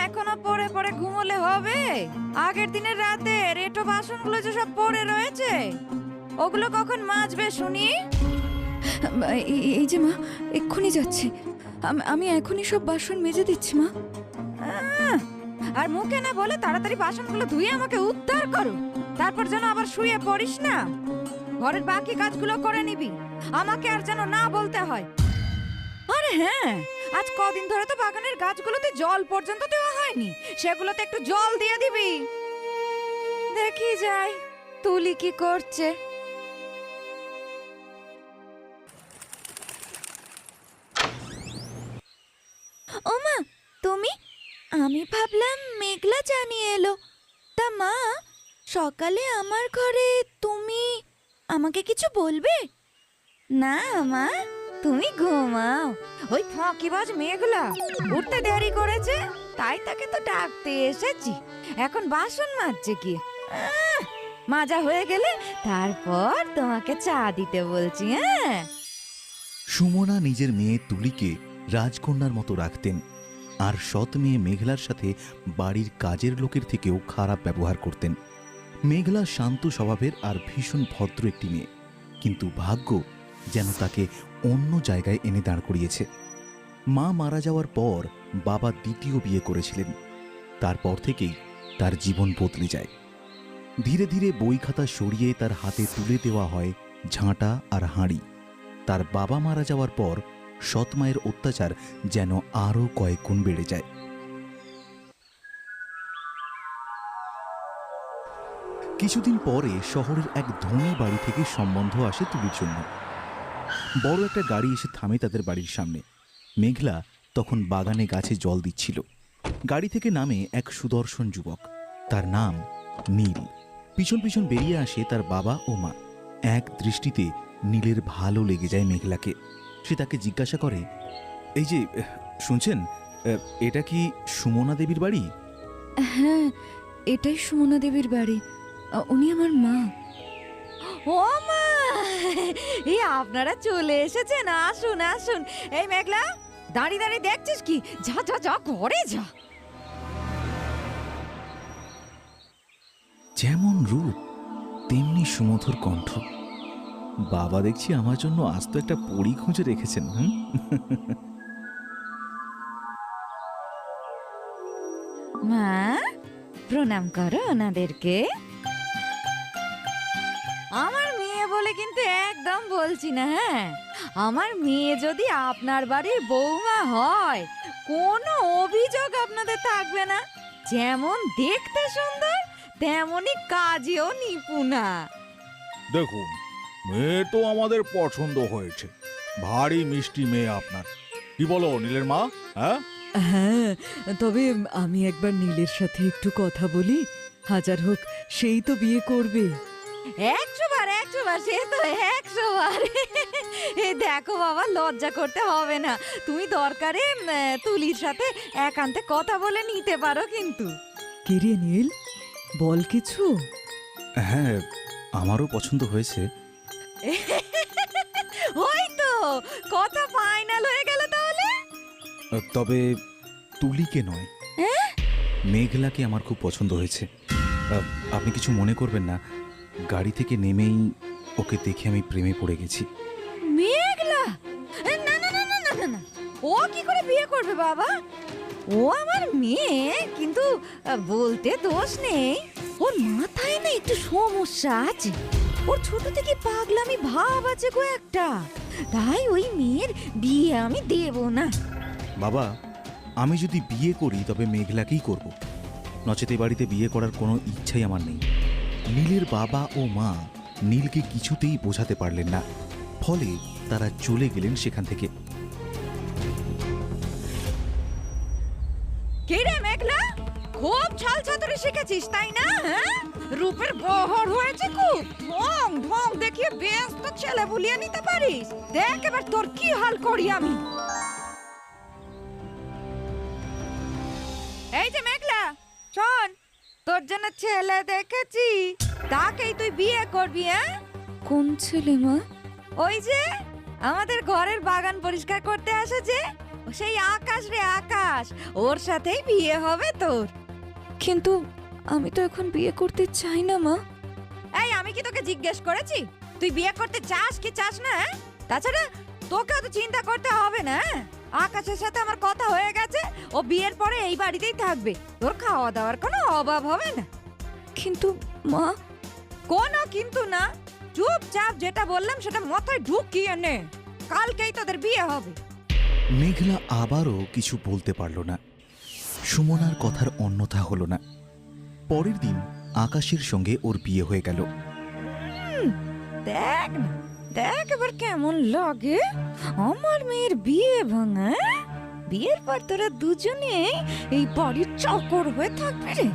এখনো পরে পরে ঘুমোলে হবে? আগের দিনের রাতে রেটো বাসনগুলো যে সব পড়ে রয়েছে, ওগুলো কখন মাজবে শুনি? এই যে মা, এক্ষুনি যাচ্ছি। আমি এখনই সব বাসন মেজে দিচ্ছি মা। আর মুখে না বলে তাড়াতাড়ি বাসনগুলো ধুয়ে আমাকে উদ্ধার করো, তারপর যেন আবার শুয়ে পড়িস না। ঘরের বাকি কাজগুলো করে নিবি, আমাকে আর যেন না বলতে হয়। আরে হ্যাঁ, আজ কদিন ধরে তো বাগানের গাছগুলোতে জল পর্যন্ত দেওয়া হয়নি, সেগুলোতে একটু জল দিয়ে দিবি। দেখি যাই তুলি কি করছে। ও মা, তুমি? আমি ভাবলাম মেঘলা জানিয়ে এলো। তা মা, সকালে আমার ঘরে তুমি আমাকে কিছু বলবে? না মা, তুমি ঘুমাও। ওই ফাঁকিবাজ মেঘলা উঠতে দেরি করেছে, তাই তাকে তো ডাকতে এসেছি। এখন বাসন মাজছে কি, মাজা হয়ে গেলে তারপর তোমাকে চা দিতে বলছি। হ্যাঁ, সুমনা নিজের মেয়ে তুলিকে রাজকন্যার মতো রাখতেন, আর সৎ মেয়ে মেঘলার সাথে বাড়ির কাজের লোকের থেকেও খারাপ ব্যবহার করতেন। মেঘলা শান্ত স্বভাবের আর ভীষণ ভদ্র একটি মেয়ে, কিন্তু ভাগ্য যেন তাকে অন্য জায়গায় এনে দাঁড় করিয়েছে। মা মারা যাওয়ার পর বাবা দ্বিতীয় বিয়ে করেছিলেন। তারপর থেকেই তার জীবন বদলে যায়। ধীরে ধীরে বই খাতা সরিয়ে তার হাতে তুলে দেওয়া হয় ঝাঁটা আর হাঁড়ি। তার বাবা মারা যাওয়ার পর সৎ মায়ের অত্যাচার যেন আরও কয়েক গুণ বেড়ে যায়। কিছুদিন পরে শহরের এক ধনী বাড়ি থেকে সম্বন্ধ আসে তুলির জন্য। বড় একটা গাড়ি এসে থামে তাদের বাড়ির সামনে। মেঘলা তখন বাগানে গাছে জল দিচ্ছিল। গাড়ি থেকে নামে এক সুদর্শন যুবক, তার নাম নীল। পিছন পিছন বেরিয়ে আসে তার বাবা ও মা। এক দৃষ্টিতে নীলের ভালো লেগে যায় মেঘলাকে। সে তাকে জিজ্ঞাসা করে, এই যে শুনছেন, এটা কি সুমনা দেবীর বাড়ি? হ্যাঁ, এটাই সুমনা দেবীর বাড়ি। উনি আমার মা। ও মা, এই আপনারা চলে এসেছেন, আসুন আসুন। এই মেঘলা, দাঁড়িয়ে দাঁড়িয়ে দেখছিস কি? যা যা যা, ঘরে যা। যেমন রূপ তেমনি সুমধুর কণ্ঠ। বাবা দেখছি আমার জন্য আস্ত একটা পরী খুঁজে রেখেছেন। মা, প্রণাম করো ওনাদেরকে। আমার মেয়ে বলে কিন্তু একদম বলছি না, হ্যাঁ। আমার মেয়ে যদি আপনার বাড়ির বৌমা হয়, কোনো অভিযোগ আপনাদের থাকবে না। যেমন দেখতে সুন্দর, তেমনি কাজেও নিপুণা। দেখুন, মেয়ে তো আমাদের পছন্দ হয়েছে, ভারী মিষ্টি মেয়ে আপনার। কি বলো নীলের মা? হ্যাঁ হ্যাঁ, তবে আমি একবার নীলের সাথে একটু কথা বলি। হাজার হোক, সেই তো বিয়ে করবে। 100 বার 100 বার, সে তো 100 বার। এ দেখো বাবা, লজ্জা করতে হবে না। তুমি দরকারে তুলির সাথে একান্তে কথা বলে নিতে পারো কিন্তু। কে রে নীল, বল কিছু। হ্যাঁ, আমারও পছন্দ হয়েছে। ওই তো কথা ফাইনাল হয়ে গেল তাহলে। তবে তুলিকে নয়, মেঘলাকে আমার খুব পছন্দ হয়েছে। আপনি কিছু মনে করবেন না, গাড়ি থেকে নেমেই ওকে দেখে আমি প্রেমে পড়ে গেছি। মেঘলা? না না না না না না না, ও কি করে বিয়ে করবে বাবা? ও আমার মেয়ে, কিন্তু বলতে দোষ নেই। ওর মাথায় না একটু সমস্যা আছে। ওর ছোট থেকে পাগলামি ভাব আছে গো একটা। তাই ওই মেয়ের বিয়ে আমি দেব না। বাবা, আমি যদি বিয়ে করি তবে মেঘলাকেই করব, নচেত এ বাড়িতে বিয়ে করার কোনো ইচ্ছাই আমার নেই। নীলের বাবা ও মা নীলকে কিছুতেই বোঝাতে পারলেন না, ফলে তারা চলে গেলেন সেখান থেকে। কে রে মেঘলা, খুব ছাল ছাতুরি শিখেছিস তাই না? হ্যাঁ, রূপের বহর হয়েছে খুব। ঢং ঢং দেখিয়ে বেশ তো ছেলে ভুলিয়ে নিতে পারিস। দেখ এবার তোর কি হাল করি আমি। এই যে মেঘলা, শোন, তোর জন্য ছেলে দেখেছি, তাকেই তুই বিয়ে করবি। হ্যাঁ, কোন ছেলে মা? ওই যে আমাদের ঘরের বাগান পরিষ্কার করতে আসে যে, সেই আকাশ রে আকাশ, ওর সাথেই বিয়ে হবে তোর। কিন্তু আমি তো এখন বিয়ে করতে চাই না মা। এই আমি কি তোকে জিজ্ঞেস করেছি তুই বিয়ে করতে চাস কি চাস না? হ্যাঁ? তাছাড়া তোকে তো চিন্তা করতে হবে না। হ্যাঁ? আকাশের সাথে আমার কথা হয়ে গেছে, ও বিয়ের পরে এই বাড়িতেই থাকবে, তোর খাওয়া দাওয়ার কোনো অভাব হবে না। কিন্তু মা, কোনো কিন্তু না, চুপচাপ যেটা বললাম সেটা মাথায় ঢুকিয়ে নে, কালকেই তোদের বিয়ে হবে। মেঘলা আবারও কিছু বলতে পারল না। সুমনার কথার অন্যথা হলো না। পরের দিন আকাশের সঙ্গে ওর বিয়ে হয়ে গেল। দেখ না, দেখ এবার কেমন লাগে আমার মেয়ের বিয়ে ভাঙা। বিয়ের পর তোরা দুজনে এই বাড়ির চাকর হয়ে থাকবে রে।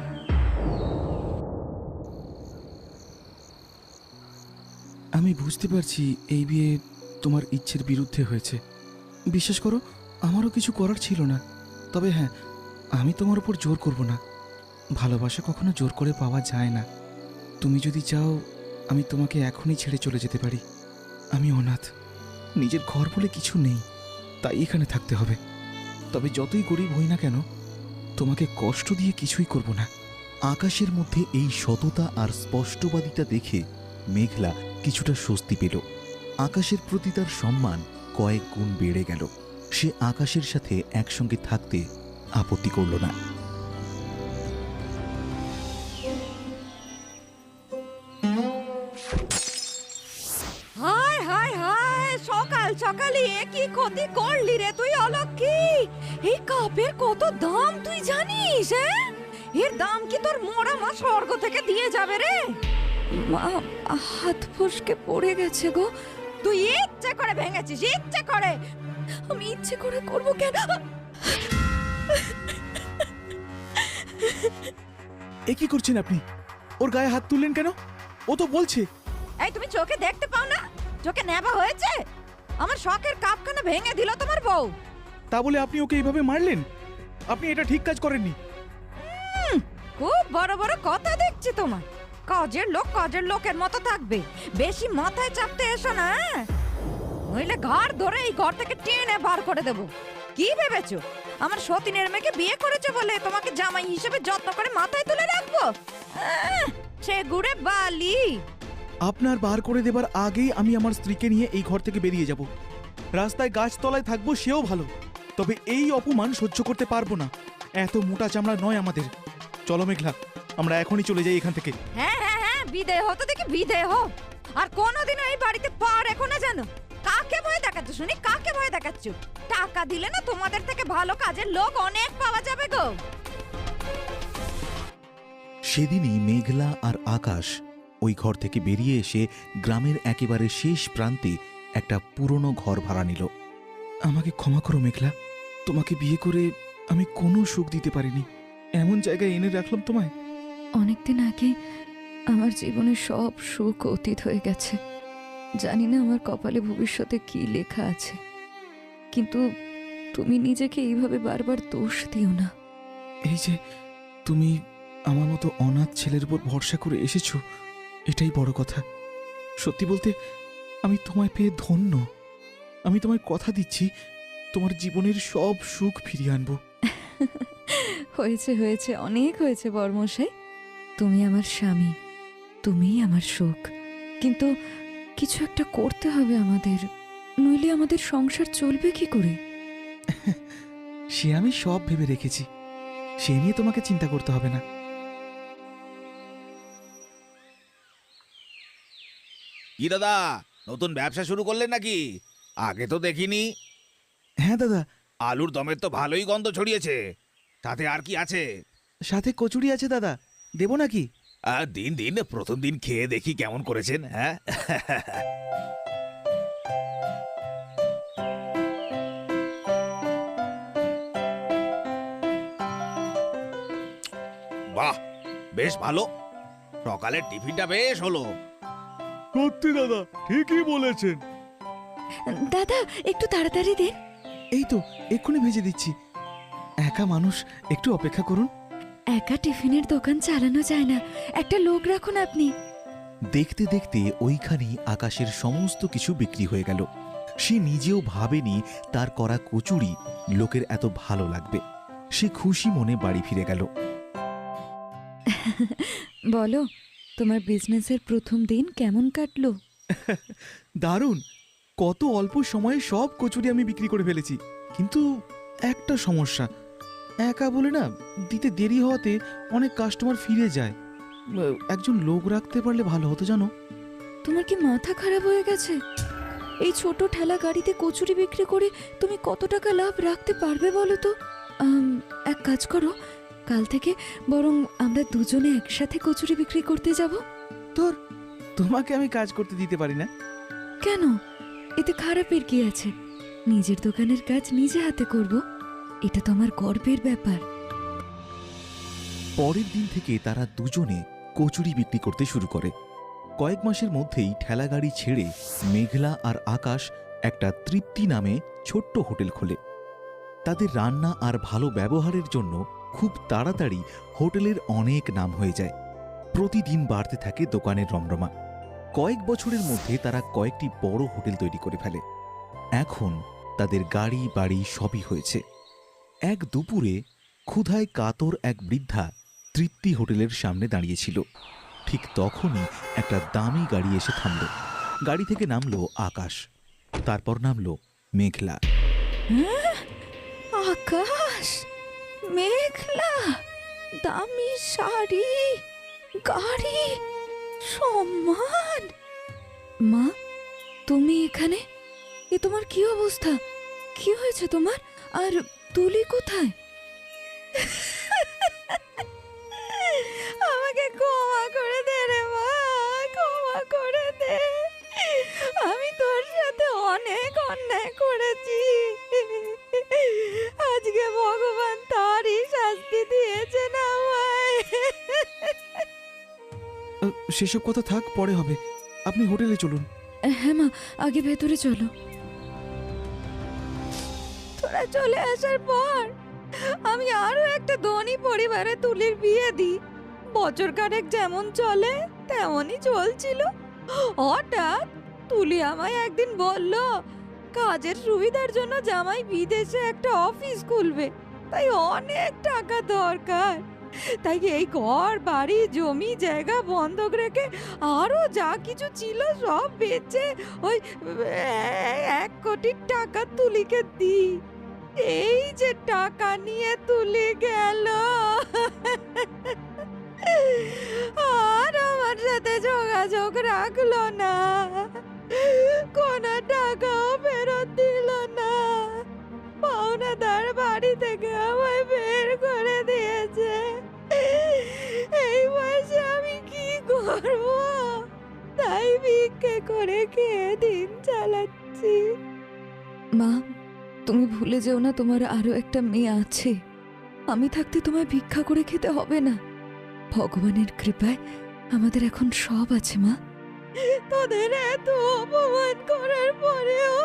আমি বুঝতে পারছি এই বিয়ে তোমার ইচ্ছের বিরুদ্ধে হয়েছে। বিশ্বাস করো, আমারও কিছু করার ছিল না। তবে হ্যাঁ, আমি তোমার উপর জোর করব না। ভালোবাসা কখনো জোর করে পাওয়া যায় না। তুমি যদি চাও আমি তোমাকে এখনই ছেড়ে চলে যেতে পারি। আমি অনাথ, নিজের ঘর বলে কিছু নেই, তাই এখানে থাকতে হবে। তবে যতই গরিব হই না কেন, তোমাকে কষ্ট দিয়ে কিছুই করব না। আকাশের মধ্যে এই সততা আর স্পষ্টবাদিতা দেখে মেঘলা কিছুটা স্বস্তি পেল। আকাশের প্রতি তার সম্মান কয়েক গুণ বেড়ে গেল। সে আকাশের সাথে একসঙ্গে থাকতে আপত্তি করল না। হায় হায় হায়, সকাল সকালে কি ক্ষতি করলি রে তুই অলক্ষী। এই কাপের কত দাম তুই জানিস? হ্যাঁ, এর দাম কি তোর মরা মা স্বর্গ থেকে দিয়ে যাবে রে? মা হাত ফসকে পড়ে গেছে গো। তুই ইচ্ছে করে ভেঙেছিস, ইচ্ছে করে। আমি ইচ্ছে করে করব কেন? এ কি করছেন আপনি? ওর গায়ে হাত তুললেন কেন? ও তো বলছে। এই তুমি চোখে দেখতে পাও না? চোখে নেবা হয়েছে? আমার শখের কাপখানা ভেঙে দিল তোমার বউ। তা বলে আপনি ওকে এইভাবে মারলেন? আপনি এটা ঠিক কাজ করেননি। খুব বড় বড় কথা দেখছি তোমার। কাজের লোক কাজের লোকের মতো থাকবে, বেশি মাথায় চাপতে এসো না। হ্যাঁ? নইলে ঘর ধরে এই ঘর থেকে টেনে বার করে দেব। কি ভেবেছো আমার সতীনের মেয়েকে বিয়ে করেছে বলে তোমাকে জামাই হিসেবে যত্ন করে মাথায় তুলে রাখবো? সে গুড়ে বালি। আপনার বার করে দেবার আগেই আমি আমার স্ত্রীকে নিয়ে এই ঘর থেকে বেরিয়ে যাব। রাস্তায় গাছতলায় থাকবো সেও ভালো, তবে এই অপমান সহ্য করতে পারবো না। এত মোটা চামড়া নয় আমাদের। চলো মেঘলা, আমরা এখনই চলে যাই এখান থেকে। হ্যাঁ হ্যাঁ হ্যাঁ, বিদেয় হতো দেখি বিদেয় হো। আর কোনোদিনও এই বাড়িতে পা রেখো না জানো। কাকে ভয় দেখাচ্ছ শুনি, কাকে ভয় দেখাচ্ছ? টাকা দিলে না তোমাদের থেকে ভালো কাজের লোক অনেক পাওয়া যাবে গো। সেদিনই মেঘলা আর আকাশ ওই ঘর থেকে বেরিয়ে এসে গ্রামের একেবারে শেষ প্রান্তে একটা পুরনো ঘর ভাড়া নিল। আমাকে ক্ষমা করো মেঘলা, তোমাকে বিয়ে করে আমি কোনো সুখ দিতে পারিনি। এমন জায়গায় এনে রাখলাম তোমায়। অনেকদিন আগে আমার জীবনের সব সুখ অতীত হয়ে গেছে। জানি না আমার কপালে ভবিষ্যতে কি লেখা আছে, কিন্তু তুমি নিজেকে এইভাবে বারবার দোষ দিও না। এই যে তুমি আমার মতো অনাথ ছেলের উপর ভরসা করে এসেছো, এটাই বড় কথা। সত্যি বলতে আমি তোমায় পেয়ে ধন্য। আমি তোমায় কথা দিচ্ছি, তোমার জীবনের সব সুখ ফিরিয়ে আনবো। হয়েছে হয়েছে, অনেক হয়েছে বর্মশাই। তুমি আমার স্বামী, তুমিই আমার সুখ। কিন্তু কিছু একটা করতে হবে আমাদের, নইলে আমাদের সংসার চলবে কি করে? সে আমি সব ভেবে রেখেছি, সে নিয়ে তোমাকে চিন্তা করতে হবে না। কি দাদা, নতুন ব্যবসা শুরু করলেন নাকি? আগে তো দেখিনি। হ্যাঁ দাদা, আলুর দমের তো ভালোই গন্ধ ছড়িয়েছে। সাথে আর কি আছে? সাথে কচুরি আছে দাদা, দেবো নাকি? দিন দিন, প্রথম দিন খেয়ে দেখি কেমন করেছেন। হ্যাঁ, বাহ, বেশ ভালো। সকালের টিফিনটা বেশ হলো। সত্যি দাদা, ঠিকই বলেছেন। দাদা একটু তাড়াতাড়ি দিন। এই তো এক্ষুনি ভেজে দিচ্ছি। একা মানুষ, একটু অপেক্ষা করুন। একা টিফিনের দোকান চালানো যায় না, একটা লোক রাখুন আপনি। দেখতে দেখতে ওইখানেই আকাশের সমস্ত কিছু বিক্রি হয়ে গেল। সে নিজেও ভাবেনি তার করা কচুরি লোকের এত ভালো লাগবে। সে খুশি মনে বাড়ি ফিরে গেল। বলো, তোমার বিজনেসের প্রথম দিন কেমন কাটলো? দারুণ! কত অল্প সময়ে সব কচুরি আমি বিক্রি করে ফেলেছি। কিন্তু একটা সমস্যা, একা বলে না দিতে দেরি হওয়াতে অনেক কাস্টমার ফিরে যায়। একজন লোক রাখতে পারলে ভালো হতো জানো। তোমার কি মাথা খারাপ হয়ে গেছে? এই ছোট ঠেলা গাড়িতে কচুরি বিক্রি করে তুমি কত টাকা লাভ রাখতে পারবে বলো তো? এক কাজ করো, কাল থেকে বরং আমরা দুজনে একসাথে কচুরি বিক্রি করতে যাব। তোর তোমাকে আমি কাজ করতে দিতে পারি না। কেন? এতে খারাপের কি আছে? নিজের দোকানের কাজ নিজে হাতে করব, এটা তো আমার গর্বের ব্যাপার। পরের দিন থেকে তারা দুজনে কচুরি বিক্রি করতে শুরু করে। কয়েক মাসের মধ্যেই ঠেলাগাড়ি ছেড়ে মেঘলা আর আকাশ একটা তৃপ্তি নামে ছোট্ট হোটেল খোলে। তাদের রান্না আর ভালো ব্যবহারের জন্য খুব তাড়াতাড়ি হোটেলের অনেক নাম হয়ে যায়। প্রতিদিন বাড়তে থাকে দোকানের রমরমা। কয়েক বছরের মধ্যে তারা কয়েকটি বড় হোটেল তৈরি করে ফেলে। এখন তাদের গাড়ি বাড়ি সবই হয়েছে। এক দুপুরে ক্ষুধায় কাতর এক বৃদ্ধা তৃপ্তি হোটেলের সামনে দাঁড়িয়েছিল। ঠিক তখনই একটা দামি গাড়ি এসে থামল। গাড়ি থেকে নামলো আকাশ, তারপর নামলো মেঘলা। আকাশ, মেঘলা, দামি শাড়ি, গাড়ি, সম্মান। মা, তুমি এখানে? এ তোমার কি অবস্থা? কি হয়েছে তোমার? আর তুলি কোথায়? আমাকে ক্ষমা করে দে রে মা, ক্ষমা করে দে। আমি তোর সাথে অনেক অন্যায় করেছি। আজকে ভগবান তারই শাস্তি দিয়েছে না আমায়। সেসব কথা থাক, পরে হবে। আপনি হোটেলে চলুন। হ্যাঁ মা, আগে ভেতরে চলো। তোরা চলে আসার পর আমি আরো একটা ধনী পরিবারে তুলির বিয়ে দিই। বছর কানেক যেমন চলে তেমনই চলছিল। হঠাৎ তুলি আমায় একদিন বলল কাজের সুবিধার জন্য জামাই বিদেশে একটা অফিস খুলবে, তাই অনেক টাকা দরকার। তাই এই ঘর বাড়ি জমি জায়গা বন্ধক রেখে আরো যা কিছু ছিল সব বেচে ওই 1 কোটি টাকা তুলিকে দিই। এই যে টাকা নিয়ে তুলি গেল, আর আমার সাথে যোগাযোগ রাখলো না, কোনো টাকাও ফেরত দিল না। পাওনাদার বাড়ি থেকে আমায় বের করে দিয়েছে। এই বয়সে আমি কি করব? তাই ভিক্ষে করে খেয়ে দিন চালাচ্ছি। মা, তুমি ভুলে যেও না তোমার আরো একটা মেয়ে আছে। আমি থাকতে তোমায় ভিক্ষা করে খেতে হবে না। ভগবানের কৃপায় আমাদের এখন সব আছে মা। তোদের এত অপমান করার পরেও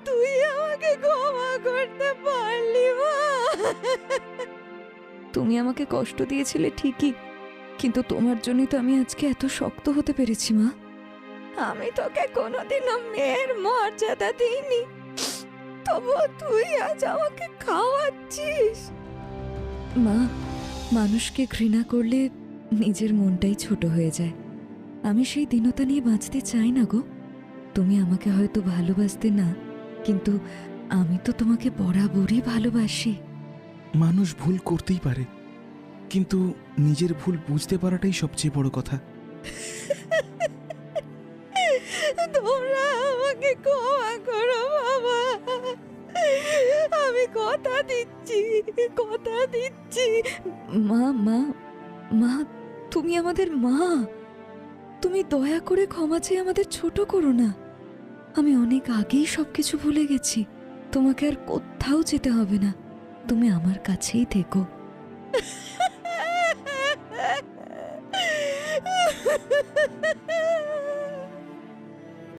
তুই আমাকে ক্ষমা করতে পারলি মা? তুমি আমাকে কষ্ট দিয়েছিলে ঠিকই, কিন্তু তোমার জন্যই তো আমি আজকে এত শক্ত হতে পেরেছি মা। আমি তোকে কোনোদিনও মেয়ের মর্যাদা দিইনি, তবু তুই আজ আমাকে খাওয়াচ্ছিস। মা, মানুষকে ঘৃণা করলে নিজের মনটাই ছোট হয়ে যায়। আমি সেই দীনতা নিয়ে বাঁচতে চাই না গো। তুমি আমাকে হয়তো ভালোবাসতে না, কিন্তু আমি তো তোমাকে বরাবরই ভালোবাসি। মানুষ ভুল করতেই পারে, কিন্তু নিজের ভুল বুঝতে পারাটাই সবচেয়ে বড় কথা। তোমরা আমাকে ক্ষমা করো বাবা। আমি কথা দিচ্ছি, কথা দিচ্ছি। মা, মা, মা, তুমি আমাদের মা। তুমি দয়া করে ক্ষমা চেয়ে আমাদের ছোট করো না। আমি অনেক আগেই সবকিছু ভুলে গেছি। তোমাকে আর কোথাও যেতে হবে না, তুমি আমার কাছেই থেকো।